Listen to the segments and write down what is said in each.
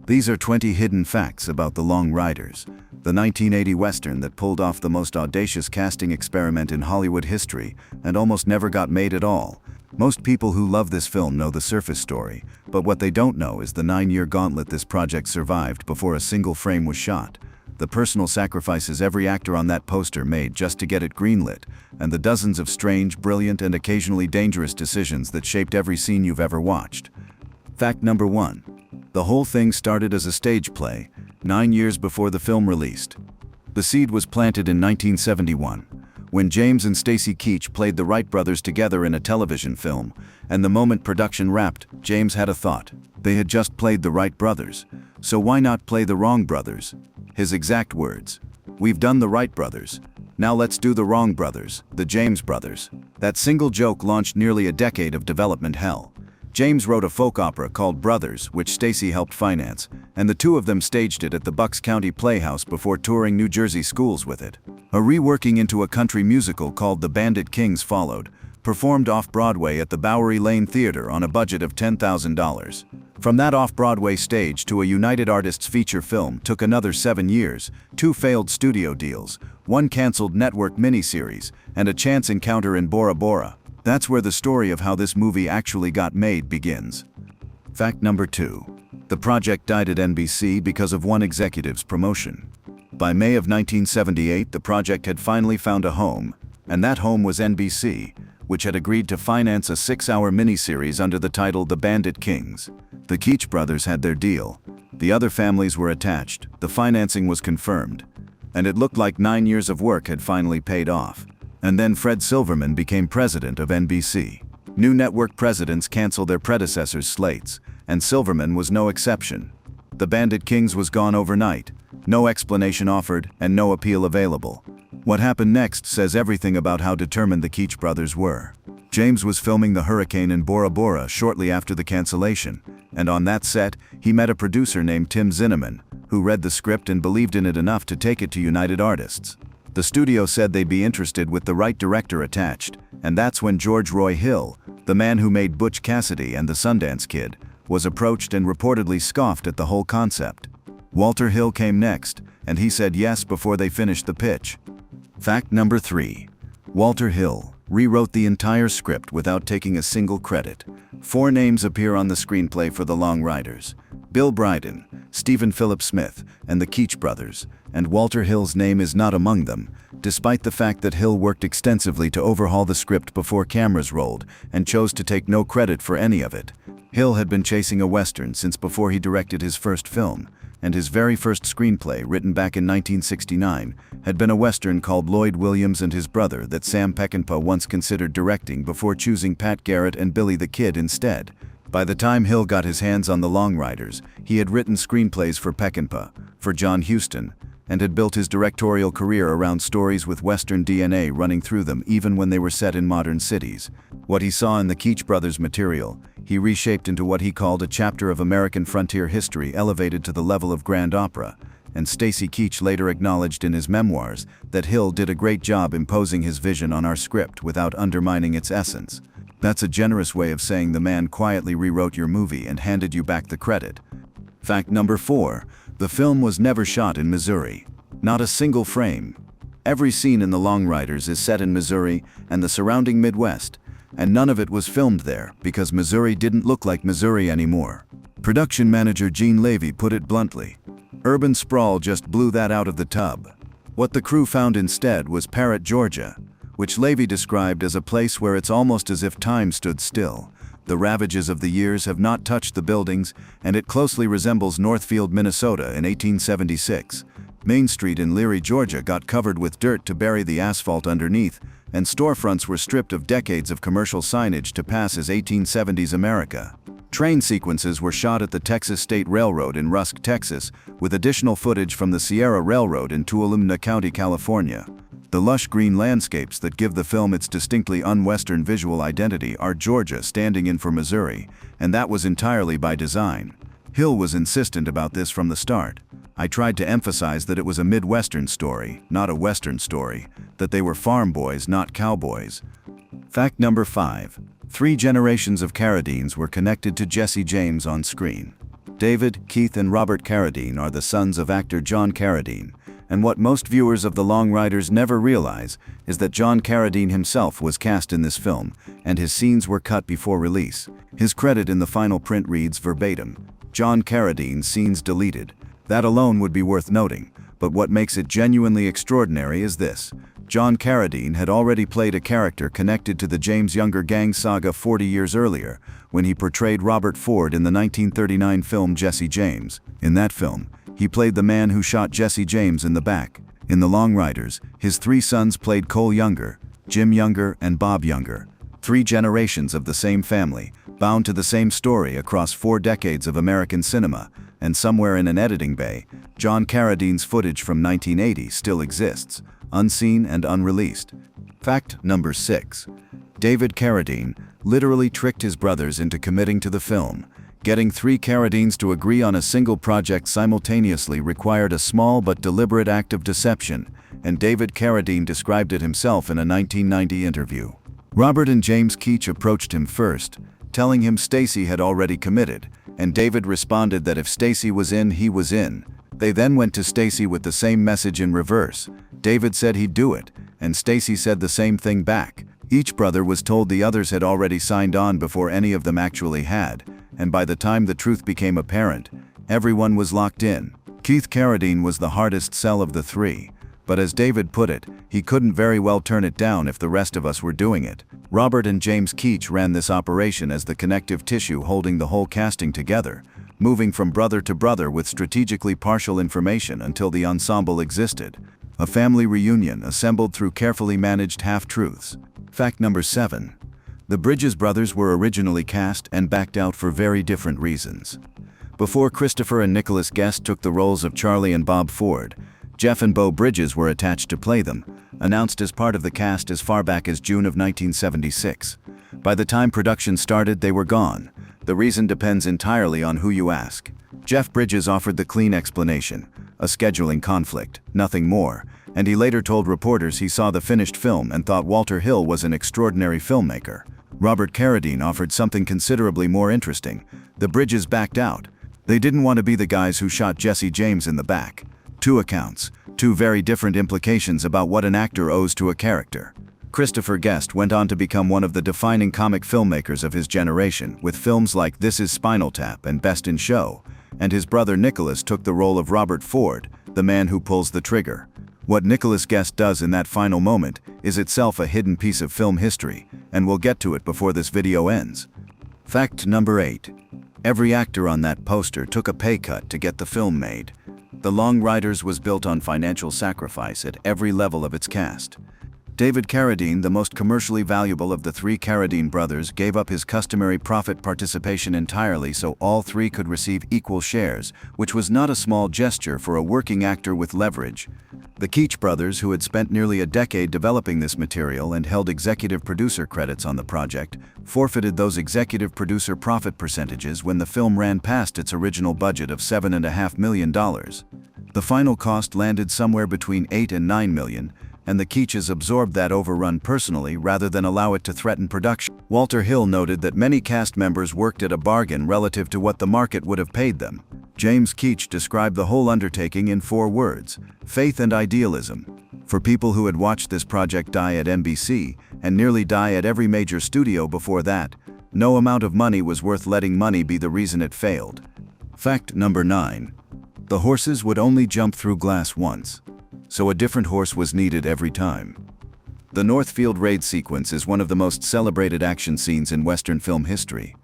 These are 20 hidden facts about The Long Riders, the 1980 Western that pulled off the most audacious casting experiment in Hollywood history and almost never got made at all. Most people who love this film know the surface story, but what they don't know is the 9-year gauntlet this project survived before a single frame was shot, the personal sacrifices every actor on that poster made just to get it greenlit, and the dozens of strange, brilliant, and occasionally dangerous decisions that shaped every scene you've ever watched. Fact number 1. The whole thing started as a stage play, 9 years before the film released. The seed was planted in 1971, when James and Stacy Keach played the Wright brothers together in a television film, and the moment production wrapped, James had a thought. They had just played the Wright brothers, so why not play the wrong brothers? His exact words: "We've done the Wright brothers. Now let's do the wrong brothers, the James brothers." That single joke launched nearly a decade of development hell. James wrote a folk opera called Brothers, which Stacy helped finance, and the two of them staged it at the Bucks County Playhouse before touring New Jersey schools with it. A reworking into a country musical called The Bandit Kings followed, performed off-Broadway at the Bowery Lane Theater on a budget of $10,000. From that off-Broadway stage to a United Artists feature film took another 7 years, 2 failed studio deals, 1 canceled network miniseries, and a chance encounter in Bora Bora. That's where the story of how this movie actually got made begins. Fact number 2. The project died at NBC because of one executive's promotion. By May of 1978, the project had finally found a home, and that home was NBC, which had agreed to finance a 6-hour miniseries under the title The Bandit Kings. The Keach brothers had their deal. The other families were attached, the financing was confirmed, and it looked like 9 years of work had finally paid off. And then Fred Silverman became president of NBC. New network presidents canceled their predecessors' slates, and Silverman was no exception. The Bandit Kings was gone overnight, no explanation offered, and no appeal available. What happened next says everything about how determined the Keach brothers were. James was filming The Hurricane in Bora Bora shortly after the cancellation, and on that set, he met a producer named Tim Zinnemann, who read the script and believed in it enough to take it to United Artists. The studio said they'd be interested with the right director attached, and that's when George Roy Hill, the man who made Butch Cassidy and the Sundance Kid, was approached and reportedly scoffed at the whole concept. Walter Hill came next, and he said yes before they finished the pitch. Fact number 3. Walter Hill rewrote the entire script without taking a single credit. 4 names appear on the screenplay for The Long Riders: Bill Bryden, Stephen Philip Smith, and the Keach brothers, and Walter Hill's name is not among them, despite the fact that Hill worked extensively to overhaul the script before cameras rolled and chose to take no credit for any of it. Hill had been chasing a Western since before he directed his first film, and his very first screenplay, written back in 1969, had been a Western called Lloyd Williams and His Brother that Sam Peckinpah once considered directing before choosing Pat Garrett and Billy the Kid instead. By the time Hill got his hands on The Long Riders, he had written screenplays for Peckinpah, for John Huston, and had built his directorial career around stories with Western DNA running through them even when they were set in modern cities. What he saw in the Keach brothers' material, he reshaped into what he called a chapter of American frontier history elevated to the level of grand opera, and Stacy Keach later acknowledged in his memoirs that Hill did a great job imposing his vision on our script without undermining its essence. That's a generous way of saying the man quietly rewrote your movie and handed you back the credit. Fact number 4. The film was never shot in Missouri. Not a single frame. Every scene in The Long Riders is set in Missouri and the surrounding Midwest, and none of it was filmed there because Missouri didn't look like Missouri anymore. Production manager Gene Levy put it bluntly: urban sprawl just blew that out of the tub. What the crew found instead was Parrott, Georgia, which Levy described as a place where it's almost as if time stood still. The ravages of the years have not touched the buildings, and it closely resembles Northfield, Minnesota in 1876. Main Street in Leary, Georgia got covered with dirt to bury the asphalt underneath, and storefronts were stripped of decades of commercial signage to pass as 1870s America. Train sequences were shot at the Texas State Railroad in Rusk, Texas, with additional footage from the Sierra Railroad in Tuolumne County, California. The lush green landscapes that give the film its distinctly un-Western visual identity are Georgia standing in for Missouri, and that was entirely by design. Hill was insistent about this from the start. I tried to emphasize that it was a Midwestern story, not a Western story, that they were farm boys, not cowboys. Fact number 5. 3 generations of Carradines were connected to Jesse James on screen. David, Keith, and Robert Carradine are the sons of actor John Carradine, and what most viewers of The Long Riders never realize is that John Carradine himself was cast in this film, and his scenes were cut before release. His credit in the final print reads verbatim, "John Carradine, scenes deleted." That alone would be worth noting, but what makes it genuinely extraordinary is this. John Carradine had already played a character connected to the James Younger gang saga 40 years earlier, when he portrayed Robert Ford in the 1939 film Jesse James. In that film, he played the man who shot Jesse James in the back. In The Long Riders, his three sons played Cole Younger, Jim Younger, and Bob Younger. 3 generations of the same family, bound to the same story across 4 decades of American cinema, and somewhere in an editing bay, John Carradine's footage from 1980 still exists, unseen and unreleased. Fact number 6. David Carradine literally tricked his brothers into committing to the film. Getting 3 Carradines to agree on a single project simultaneously required a small but deliberate act of deception, and David Carradine described it himself in a 1990 interview. Robert and James Keach approached him first, telling him Stacy had already committed, and David responded that if Stacy was in, he was in. They then went to Stacy with the same message in reverse. David said he'd do it, and Stacy said the same thing back. Each brother was told the others had already signed on before any of them actually had, and by the time the truth became apparent, everyone was locked in. Keith Carradine was the hardest sell of the 3, but as David put it, he couldn't very well turn it down if the rest of us were doing it. Robert and James Keach ran this operation as the connective tissue holding the whole casting together, moving from brother to brother with strategically partial information until the ensemble existed. A family reunion assembled through carefully managed half-truths. Fact number 7. The Bridges brothers were originally cast and backed out for very different reasons. Before Christopher and Nicholas Guest took the roles of Charlie and Bob Ford, Jeff and Beau Bridges were attached to play them, announced as part of the cast as far back as June of 1976. By the time production started, they were gone. The reason depends entirely on who you ask. Jeff Bridges offered the clean explanation, a scheduling conflict, nothing more, and he later told reporters he saw the finished film and thought Walter Hill was an extraordinary filmmaker. Robert Carradine offered something considerably more interesting. The Bridges backed out. They didn't want to be the guys who shot Jesse James in the back. 2 accounts, 2 very different implications about what an actor owes to a character. Christopher Guest went on to become one of the defining comic filmmakers of his generation, with films like This Is Spinal Tap and Best in Show, and his brother Nicholas took the role of Robert Ford, the man who pulls the trigger. What Nicholas Guest does in that final moment is itself a hidden piece of film history, and we'll get to it before this video ends. Fact number 8. Every actor on that poster took a pay cut to get the film made. The Long Riders was built on financial sacrifice at every level of its cast. David Carradine, the most commercially valuable of the 3 Carradine brothers, gave up his customary profit participation entirely so all 3 could receive equal shares, which was not a small gesture for a working actor with leverage. The Keach brothers, who had spent nearly a decade developing this material and held executive producer credits on the project, forfeited those executive producer profit percentages when the film ran past its original budget of $7.5 million. The final cost landed somewhere between $8 and $9 million, and the Keaches absorbed that overrun personally rather than allow it to threaten production. Walter Hill noted that many cast members worked at a bargain relative to what the market would have paid them. James Keach described the whole undertaking in 4 words: faith and idealism. For people who had watched this project die at NBC, and nearly die at every major studio before that, no amount of money was worth letting money be the reason it failed. Fact number 9. The horses would only jump through glass once, so a different horse was needed every time. The Northfield raid sequence is one of the most celebrated action scenes in Western film history,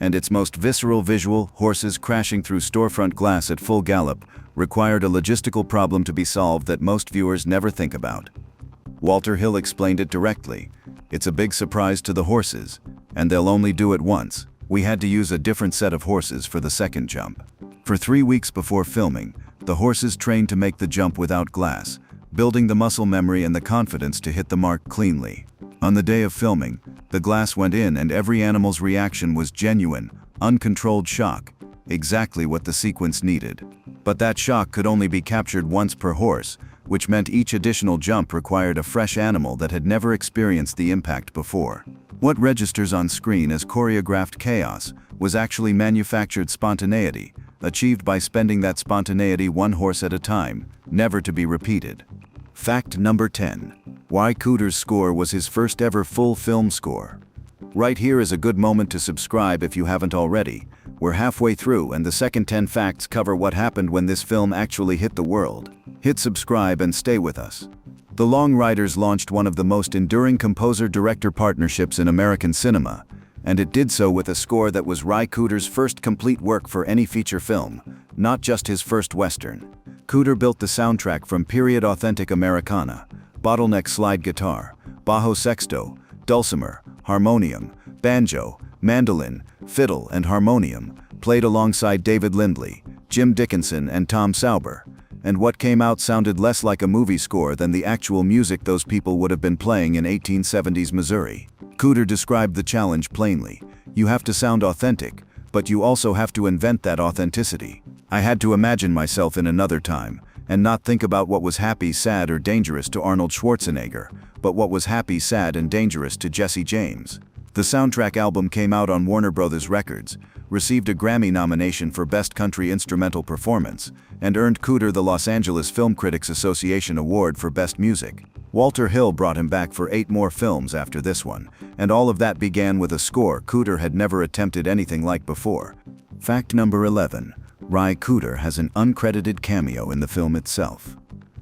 and its most visceral visual, horses crashing through storefront glass at full gallop, required a logistical problem to be solved that most viewers never think about. Walter Hill explained it directly. It's a big surprise to the horses, and they'll only do it once. We had to use a different set of horses for the second jump. For 3 weeks before filming, the horses trained to make the jump without glass, building the muscle memory and the confidence to hit the mark cleanly. On the day of filming, the glass went in and every animal's reaction was genuine, uncontrolled shock, exactly what the sequence needed. But that shock could only be captured once per horse, which meant each additional jump required a fresh animal that had never experienced the impact before. What registers on screen as choreographed chaos was actually manufactured spontaneity, achieved by spending that spontaneity one horse at a time, never to be repeated. Fact number 10. Ry Cooder's score was his first ever full film score. Right here is a good moment to subscribe if you haven't already. We're halfway through and the second 10 facts cover what happened when this film actually hit the world. Hit subscribe and stay with us. The Long Riders launched one of the most enduring composer-director partnerships in American cinema, and it did so with a score that was Ry Cooder's first complete work for any feature film, not just his first Western. Cooder built the soundtrack from period authentic Americana, bottleneck slide guitar, bajo sexto, dulcimer, harmonium, banjo, mandolin, fiddle, and harmonium, played alongside David Lindley, Jim Dickinson, and Tom Sauber. And what came out sounded less like a movie score than the actual music those people would have been playing in 1870s Missouri. Cooder described the challenge plainly. You have to sound authentic, but you also have to invent that authenticity. I had to imagine myself in another time, and not think about what was happy, sad, or dangerous to Arnold Schwarzenegger, but what was happy, sad, and dangerous to Jesse James. The soundtrack album came out on Warner Bros. Records, received a Grammy nomination for Best Country Instrumental Performance, and earned Cooder the Los Angeles Film Critics Association Award for Best Music. Walter Hill brought him back for 8 more films after this one, and all of that began with a score Cooder had never attempted anything like before. Fact number 11. Ry Cooder has an uncredited cameo in the film itself.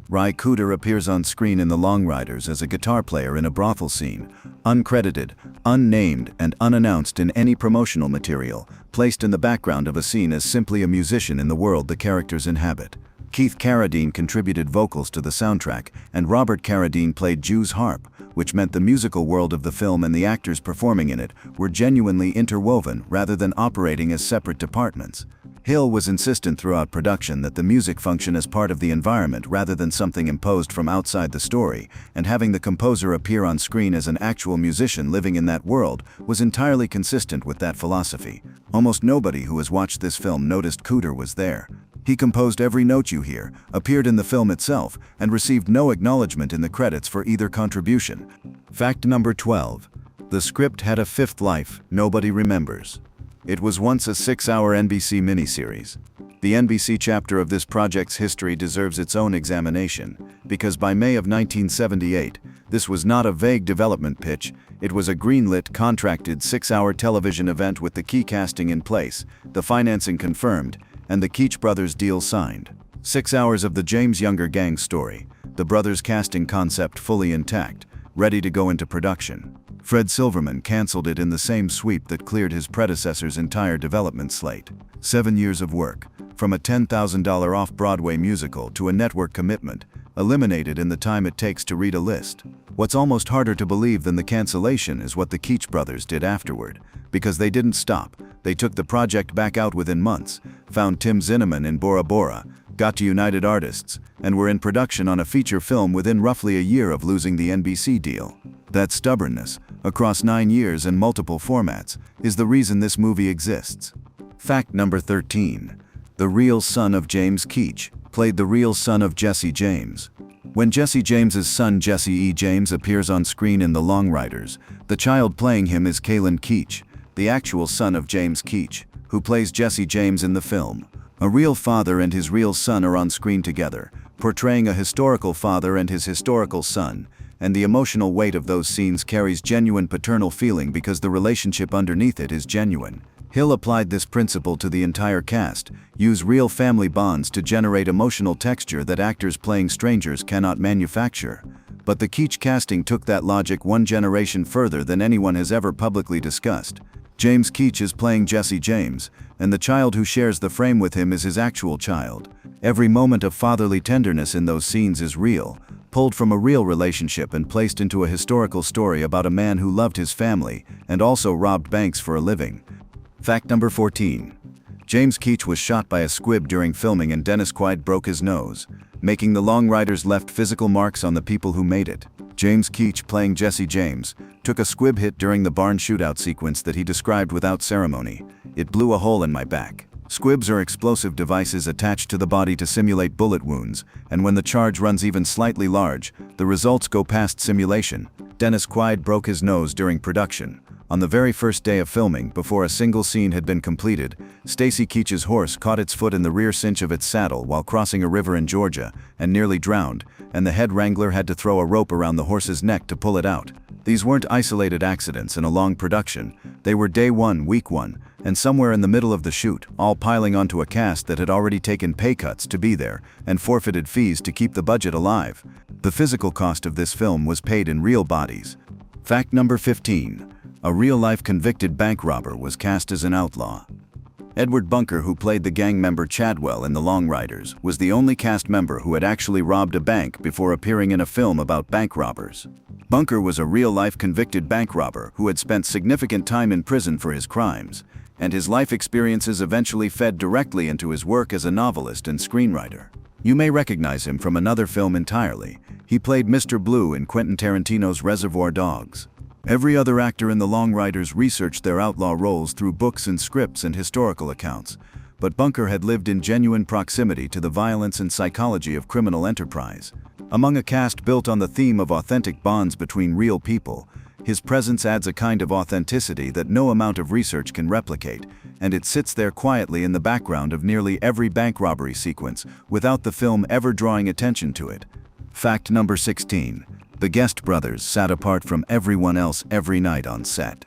Ry Cooder appears on screen in The Long Riders as a guitar player in a brothel scene, uncredited, unnamed, and unannounced in any promotional material, placed in the background of a scene as simply a musician in the world the characters inhabit. Keith Carradine contributed vocals to the soundtrack, and Robert Carradine played Jew's harp, which meant the musical world of the film and the actors performing in it were genuinely interwoven rather than operating as separate departments. Hill was insistent throughout production that the music function as part of the environment rather than something imposed from outside the story, and having the composer appear on screen as an actual musician living in that world was entirely consistent with that philosophy. Almost nobody who has watched this film noticed Cooder was there. He composed every note you hear, appeared in the film itself, and received no acknowledgement in the credits for either contribution. Fact number 12. The script had a 5th life nobody remembers. It was once a 6-hour NBC miniseries. The NBC chapter of this project's history deserves its own examination, because by May of 1978, this was not a vague development pitch, it was a greenlit, contracted 6-hour television event with the key casting in place, the financing confirmed, and the Keach brothers deal signed. 6 hours of the James Younger gang story, the brothers' casting concept fully intact, ready to go into production. Fred Silverman canceled it in the same sweep that cleared his predecessor's entire development slate. 7 years of work, from a $10,000 off-Broadway musical to a network commitment, eliminated in the time it takes to read a list. What's almost harder to believe than the cancellation is what the Keach brothers did afterward, because they didn't stop. They took the project back out within months, found Tim Zinnemann in Bora Bora, got to United Artists, and were in production on a feature film within roughly a year of losing the NBC deal. That stubbornness, across 9 years and multiple formats, is the reason this movie exists. Fact number 13. The real son of James Keach played the real son of Jesse James. When Jesse James's son Jesse E. James appears on screen in The Long Riders, the child playing him is Kalen Keach, the actual son of James Keach, who plays Jesse James in the film. A real father and his real son are on screen together, portraying a historical father and his historical son, and the emotional weight of those scenes carries genuine paternal feeling because the relationship underneath it is genuine. Hill applied this principle to the entire cast, use real family bonds to generate emotional texture that actors playing strangers cannot manufacture. But the Keach casting took that logic one generation further than anyone has ever publicly discussed. James Keach is playing Jesse James, and the child who shares the frame with him is his actual child. Every moment of fatherly tenderness in those scenes is real, pulled from a real relationship and placed into a historical story about a man who loved his family and also robbed banks for a living. Fact number 14. James Keach was shot by a squib during filming and Dennis Quaid broke his nose, making The Long Riders left physical marks on the people who made it. James Keach, playing Jesse James, took a squib hit during the barn shootout sequence that he described without ceremony. It blew a hole in my back. Squibs are explosive devices attached to the body to simulate bullet wounds, and when the charge runs even slightly large, the results go past simulation. Dennis Quaid broke his nose during production. On the very first day of filming, before a single scene had been completed, Stacy Keach's horse caught its foot in the rear cinch of its saddle while crossing a river in Georgia and nearly drowned, and the head wrangler had to throw a rope around the horse's neck to pull it out. These weren't isolated accidents in a long production. They were day one, week one, and somewhere in the middle of the shoot, all piling onto a cast that had already taken pay cuts to be there and forfeited fees to keep the budget alive. The physical cost of this film was paid in real bodies. Fact number 15. A real-life convicted bank robber was cast as an outlaw. Edward Bunker, who played the gang member Chadwell in The Long Riders, was the only cast member who had actually robbed a bank before appearing in a film about bank robbers. Bunker was a real-life convicted bank robber who had spent significant time in prison for his crimes, and his life experiences eventually fed directly into his work as a novelist and screenwriter. You may recognize him from another film entirely. He played Mr. Blue in Quentin Tarantino's Reservoir Dogs. Every other actor in The Long Riders researched their outlaw roles through books and scripts and historical accounts, but Bunker had lived in genuine proximity to the violence and psychology of criminal enterprise. Among a cast built on the theme of authentic bonds between real people, his presence adds a kind of authenticity that no amount of research can replicate, and it sits there quietly in the background of nearly every bank robbery sequence without the film ever drawing attention to it. Fact number 16. The Guest brothers sat apart from everyone else every night on set.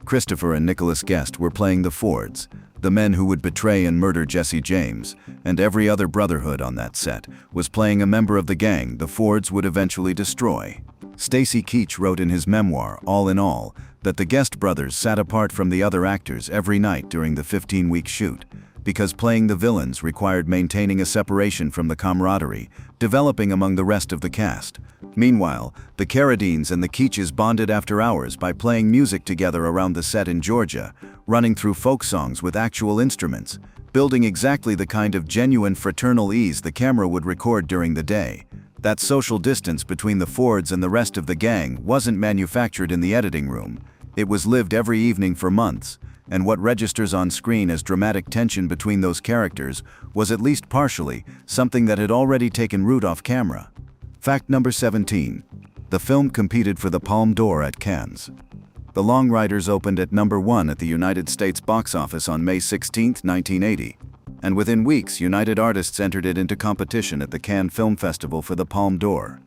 Christopher and Nicholas Guest were playing the Fords, the men who would betray and murder Jesse James, and every other brotherhood on that set was playing a member of the gang the Fords would eventually destroy. Stacy Keach wrote in his memoir, All in All, that the Guest brothers sat apart from the other actors every night during the 15-week shoot, because playing the villains required maintaining a separation from the camaraderie developing among the rest of the cast. Meanwhile, the Carradines and the Keaches bonded after hours by playing music together around the set in Georgia, running through folk songs with actual instruments, building exactly the kind of genuine fraternal ease the camera would record during the day. That social distance between the Fords and the rest of the gang wasn't manufactured in the editing room. It was lived every evening for months, and what registers on screen as dramatic tension between those characters was at least partially something that had already taken root off camera. Fact number 17. The film competed for the Palme d'Or at Cannes. The Long Riders opened at number 1 at the United States box office on May 16, 1980, and within weeks United Artists entered it into competition at the Cannes Film Festival for the Palme d'Or.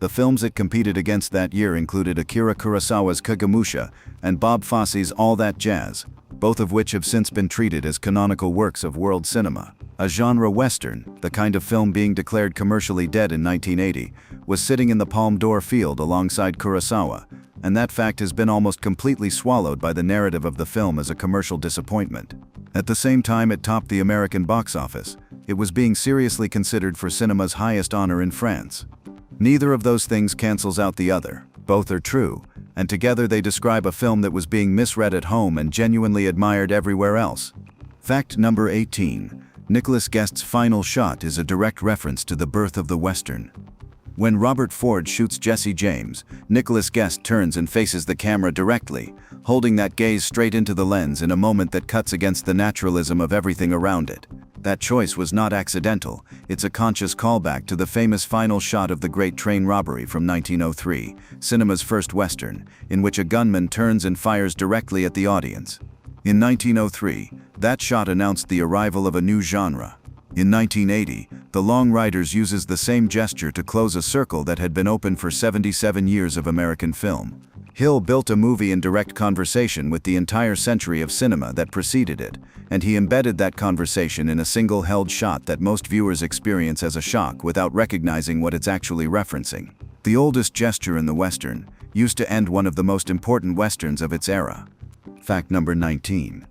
The films it competed against that year included Akira Kurosawa's Kagemusha and Bob Fosse's All That Jazz, both of which have since been treated as canonical works of world cinema. A genre western, the kind of film being declared commercially dead in 1980, was sitting in the Palme d'Or field alongside Kurosawa, and that fact has been almost completely swallowed by the narrative of the film as a commercial disappointment. At the same time it topped the American box office, it was being seriously considered for cinema's highest honor in France. Neither of those things cancels out the other. Both are true, and together they describe a film that was being misread at home and genuinely admired everywhere else. Fact number 18. Nicholas Guest's final shot is a direct reference to the birth of the Western. When Robert Ford shoots Jesse James, Nicholas Guest turns and faces the camera directly, holding that gaze straight into the lens in a moment that cuts against the naturalism of everything around it. That choice was not accidental, it's a conscious callback to the famous final shot of The Great Train Robbery from 1903, cinema's first Western, in which a gunman turns and fires directly at the audience. In 1903, that shot announced the arrival of a new genre. In 1980, The Long Riders uses the same gesture to close a circle that had been open for 77 years of American film. Hill built a movie in direct conversation with the entire century of cinema that preceded it, and he embedded that conversation in a single held shot that most viewers experience as a shock without recognizing what it's actually referencing. The oldest gesture in the Western used to end one of the most important Westerns of its era. Fact number 19.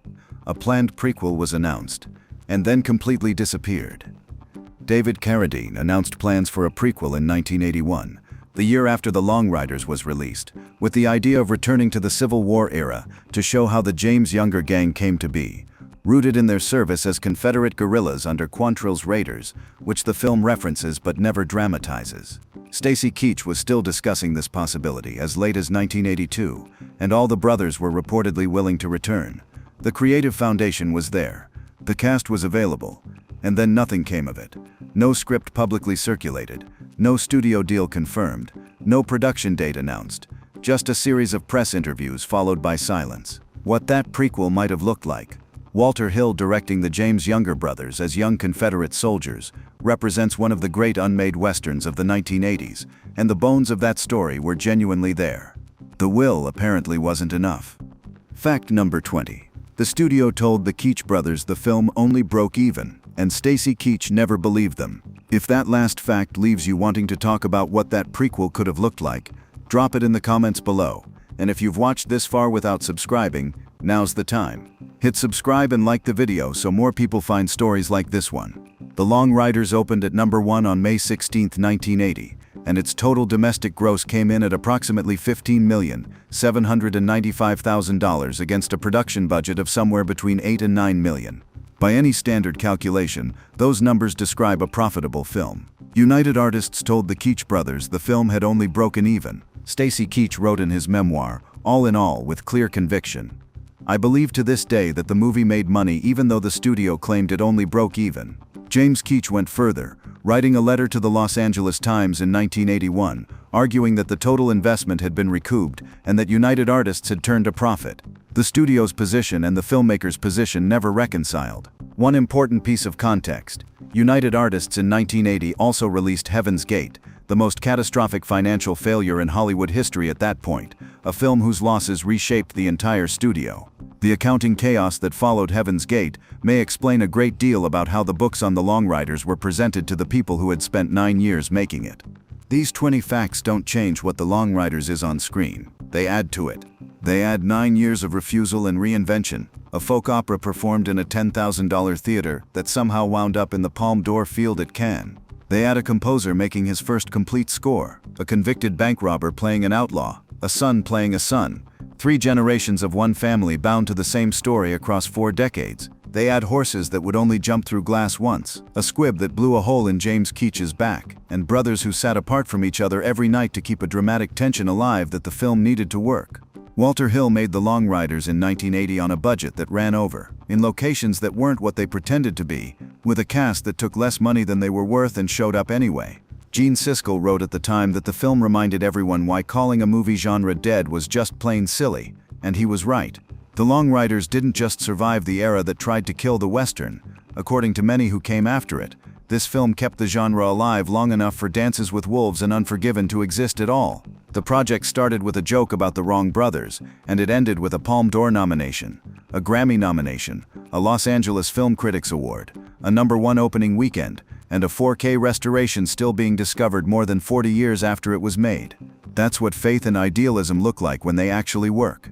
A planned prequel was announced, and then completely disappeared. David Carradine announced plans for a prequel in 1981, the year after The Long Riders was released, with the idea of returning to the Civil War era to show how the James Younger gang came to be, rooted in their service as Confederate guerrillas under Quantrill's Raiders, which the film references but never dramatizes. Stacy Keach was still discussing this possibility as late as 1982, and all the brothers were reportedly willing to return. The creative foundation was there, the cast was available, and then nothing came of it. No script publicly circulated, no studio deal confirmed, no production date announced, Just a series of press interviews followed by silence. What that prequel might have looked like. Walter Hill directing the James Younger brothers as young Confederate soldiers represents one of the great unmade westerns of the 1980s, and the bones of that story were genuinely there. The will apparently wasn't enough. Fact number 20. The studio told the Keach brothers the film only broke even, and Stacy Keach never believed them. If that last fact leaves you wanting to talk about what that prequel could have looked like, drop it in the comments below. And if you've watched this far without subscribing, now's the time. Hit subscribe and like the video so more people find stories like this one. The Long Riders opened at number 1 on May 16, 1980, and its total domestic gross came in at approximately $15,795,000 against a production budget of somewhere between $8 and $9 million. By any standard calculation, those numbers describe a profitable film. United Artists told the Keach brothers the film had only broken even. Stacy Keach wrote in his memoir, "All in all, with clear conviction. I believe to this day that the movie made money even though the studio claimed it only broke even." James Keach went further, writing a letter to the Los Angeles Times in 1981, arguing that the total investment had been recouped and that United Artists had turned a profit. The studio's position and the filmmaker's position never reconciled. One important piece of context: United Artists in 1980 also released Heaven's Gate, the most catastrophic financial failure in Hollywood history at that point, a film whose losses reshaped the entire studio. The accounting chaos that followed Heaven's Gate may explain a great deal about how the books on the Long Riders were presented to the people who had spent 9 years making it. These 20 facts don't change what the Long Riders is on screen, they add to it. They add 9 years of refusal and reinvention, a folk opera performed in a $10,000 theater that somehow wound up in the Palme d'Or field at Cannes. They add a composer making his first complete score, a convicted bank robber playing an outlaw, a son playing a son, 3 generations of one family bound to the same story across 4 decades. They add horses that would only jump through glass once, a squib that blew a hole in James Keach's back, and brothers who sat apart from each other every night to keep a dramatic tension alive that the film needed to work. Walter Hill made The Long Riders in 1980 on a budget that ran over, in locations that weren't what they pretended to be, with a cast that took less money than they were worth and showed up anyway. Gene Siskel wrote at the time that the film reminded everyone why calling a movie genre dead was just plain silly, and he was right. The Long Riders didn't just survive the era that tried to kill the Western. According to many who came after it, this film kept the genre alive long enough for Dances with Wolves and Unforgiven to exist at all. The project started with a joke about the wrong brothers, and it ended with a Palme d'Or nomination, a Grammy nomination, a Los Angeles Film Critics Award, a #1 opening weekend, and a 4K restoration still being discovered more than 40 years after it was made. That's what faith and idealism look like when they actually work.